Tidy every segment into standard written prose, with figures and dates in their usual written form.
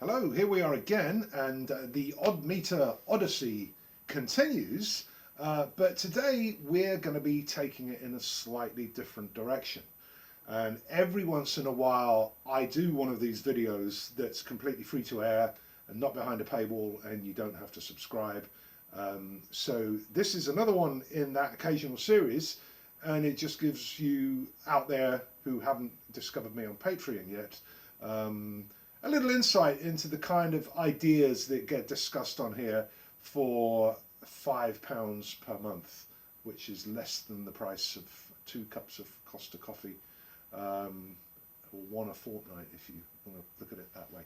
Hello, here we are again, and the Odd Meter Odyssey continues. But today we're going to be taking it in a slightly different direction. And every once in a while, I do one of these videos that's completely free to air and not behind a paywall, and you don't have to subscribe. So this is another one in that occasional series, and it just gives you out there who haven't discovered me on Patreon yet. A little insight into the kind of ideas that get discussed on here for £5 per month, which is less than the price of 2 cups of Costa coffee, or one a fortnight if you want to look at it that way.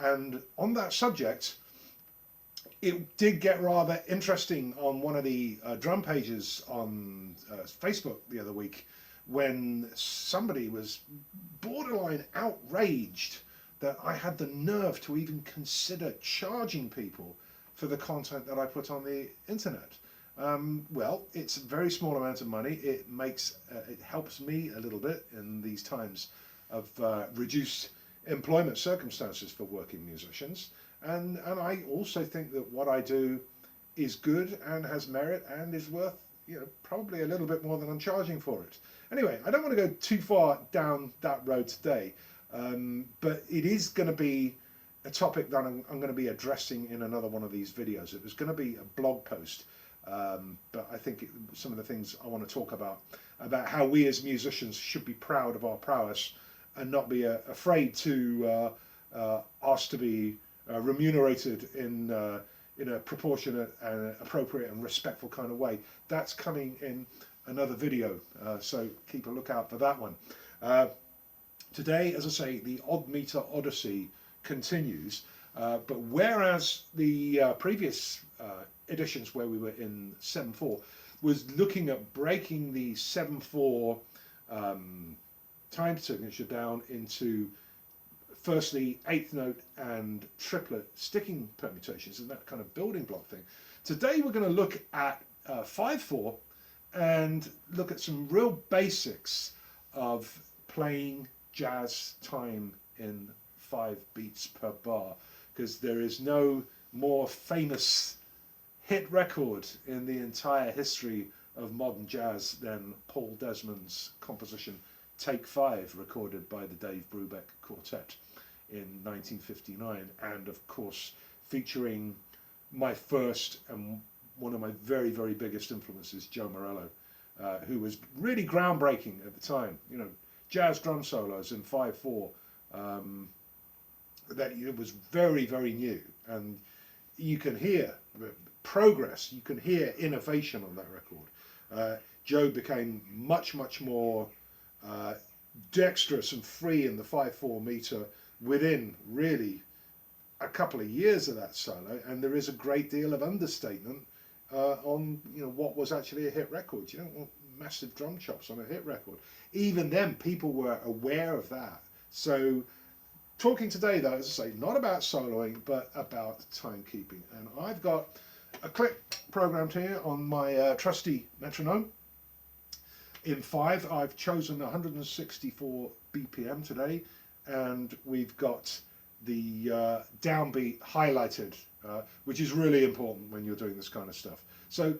And on that subject, it did get rather interesting on one of the drum pages on Facebook the other week, when somebody was borderline outraged that I had the nerve to even consider charging people for the content that I put on the internet. Well, it's a very small amount of money. It makes it helps me a little bit in these times of reduced employment circumstances for working musicians, and I also think that what I do is good and has merit and is worth, probably a little bit more than I'm charging for it. Anyway, I don't want to go too far down that road today, but it is going to be a topic that I'm going to be addressing in another one of these videos. It was going to be a blog post, but I think some of the things I want to talk about how we as musicians should be proud of our prowess and not be afraid to ask to be remunerated in a proportionate and appropriate and respectful kind of way. That's coming in another video, so keep a lookout for that one. Today, as I say, the Odd Meter Odyssey continues, but whereas the previous editions where we were in 7/4 was looking at breaking the 7/4 time signature down into firstly eighth note and triplet sticking permutations and that kind of building block thing. Today we're going to look at 5/4 and look at some real basics of playing jazz time in 5 beats per bar, because there is no more famous hit record in the entire history of modern jazz than Paul Desmond's composition Take 5, recorded by the Dave Brubeck Quartet in 1959, and of course featuring my first and one of my very, very biggest influences, Joe Morello, who was really groundbreaking at the time. Jazz drum solos in 5/4, that it was very, very new, and you can hear progress, you can hear innovation on that record. Joe became much, much more dexterous and free in the 5/4 meter within really a couple of years of that solo, and there is a great deal of understatement on what was actually a hit record. You don't want massive drum chops on a hit record. Even then, people were aware of that. So talking today, though, as I say, not about soloing but about timekeeping, and I've got a click programmed here on my trusty metronome. In 5, I've chosen 164 BPM today, and we've got the downbeat highlighted, which is really important when you're doing this kind of stuff. So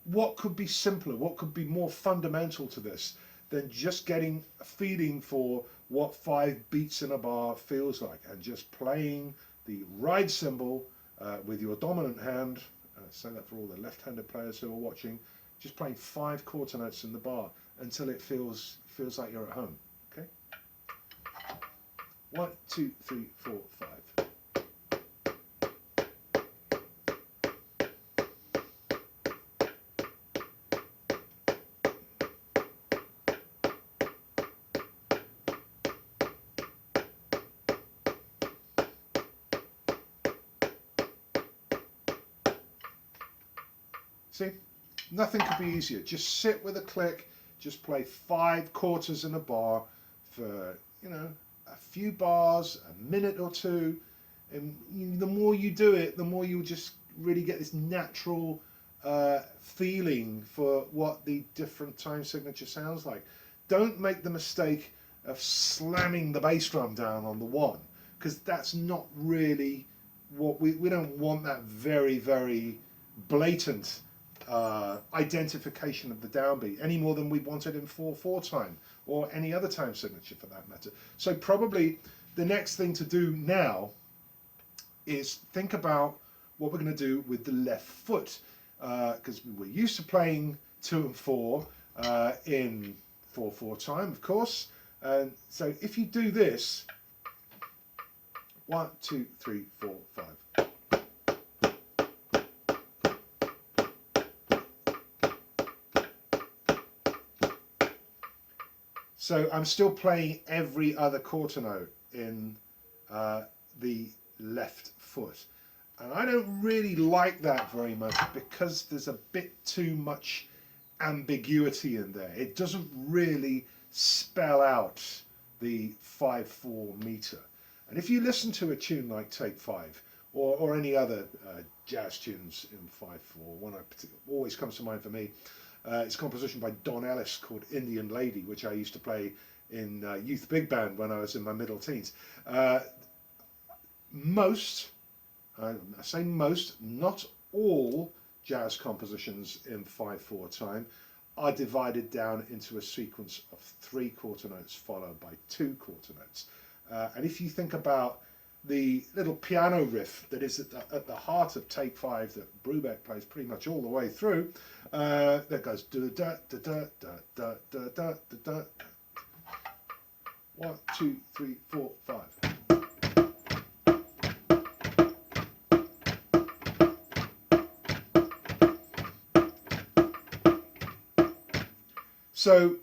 what could be simpler, what could be more fundamental to this than just getting a feeling for what 5 beats in a bar feels like, and just playing the ride cymbal with your dominant hand. Say that for all the left-handed players who are watching. Just playing 5 quarter notes in the bar until it feels like you're at home. Okay. 1, 2, 3, 4, 5. See, nothing could be easier. Just sit with a click, just play 5 quarters in a bar for, a few bars, a minute or two, and the more you do it, the more you'll just really get this natural feeling for what the different time signature sounds like. Don't make the mistake of slamming the bass drum down on the 1, because that's not really what we don't want, that very, very blatant identification of the downbeat any more than we wanted in 4/4 time or any other time signature for that matter. So probably the next thing to do now is think about what we're going to do with the left foot, because we're used to playing 2 and 4 in 4/4 time, of course. And so if you do this, 1, 2, 3, 4, 5. So I'm still playing every other quarter note in the left foot. And I don't really like that very much because there's a bit too much ambiguity in there. It doesn't really spell out the 5/4 meter. And if you listen to a tune like Take 5 or any other jazz tunes in 5/4, one that always comes to mind for me, it's a composition by Don Ellis called Indian Lady, which I used to play in youth big band when I was in my middle teens. I say most, not all jazz compositions in 5/4 time are divided down into a sequence of 3 quarter notes followed by 2 quarter notes. And if you think about the little piano riff that is at the heart of Take 5 that Brubeck plays pretty much all the way through, that goes da da da da da da da da da. 1, 2, 3, 4, 5. So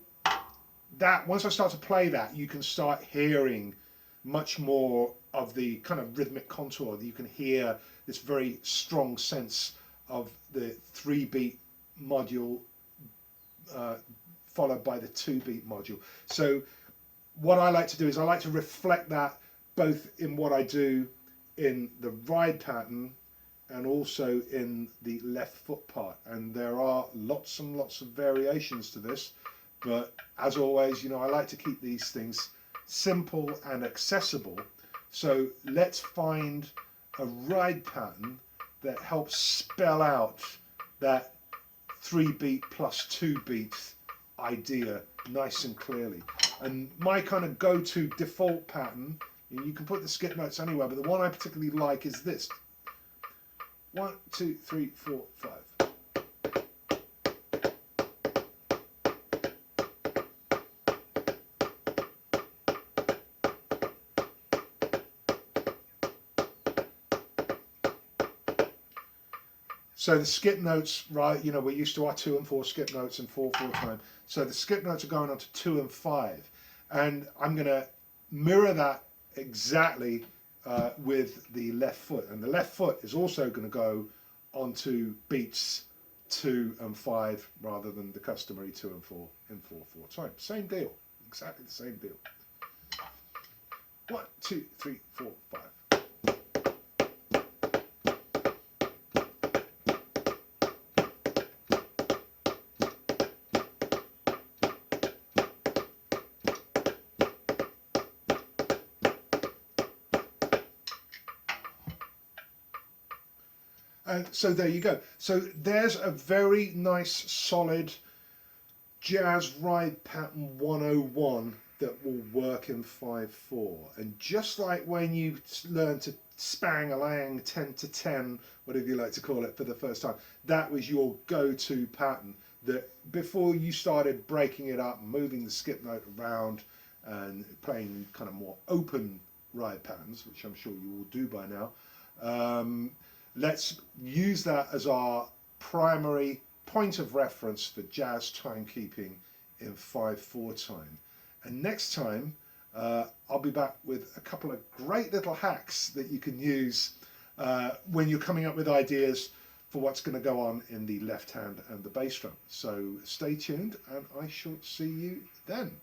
that once I start to play that, you can start hearing much more of the kind of rhythmic contour. You can hear this very strong sense of the 3-beat module followed by the 2-beat module. So what I like to do is I like to reflect that both in what I do in the ride pattern and also in the left foot part. And there are lots and lots of variations to this, but as always, you know, I like to keep these things simple and accessible. So let's find a ride pattern that helps spell out that 3-beat plus 2-beat idea nice and clearly. And my kind of go-to default pattern, and you can put the skip notes anywhere, but the one I particularly like is this. 1, 2, 3, 4, 5. So the skip notes, right, you know, we're used to our 2 and 4 skip notes in 4/4 time. So the skip notes are going on to 2 and 5. And I'm going to mirror that exactly with the left foot. And the left foot is also going to go onto beats 2 and 5 rather than the customary 2 and 4 in 4/4 time. Same deal, exactly the same deal. 1, 2, 3, 4, 5. And so there you go. So there's a very nice solid jazz ride pattern 101 that will work in 5/4. And just like when you learn to spang-a-lang 10 to 10, whatever you like to call it, for the first time, that was your go-to pattern. That before you started breaking it up, moving the skip note around and playing kind of more open ride patterns, which I'm sure you will do by now, let's use that as our primary point of reference for jazz timekeeping in 5/4 time. And next time I'll be back with a couple of great little hacks that you can use when you're coming up with ideas for what's going to go on in the left hand and the bass drum. So stay tuned and I shall see you then.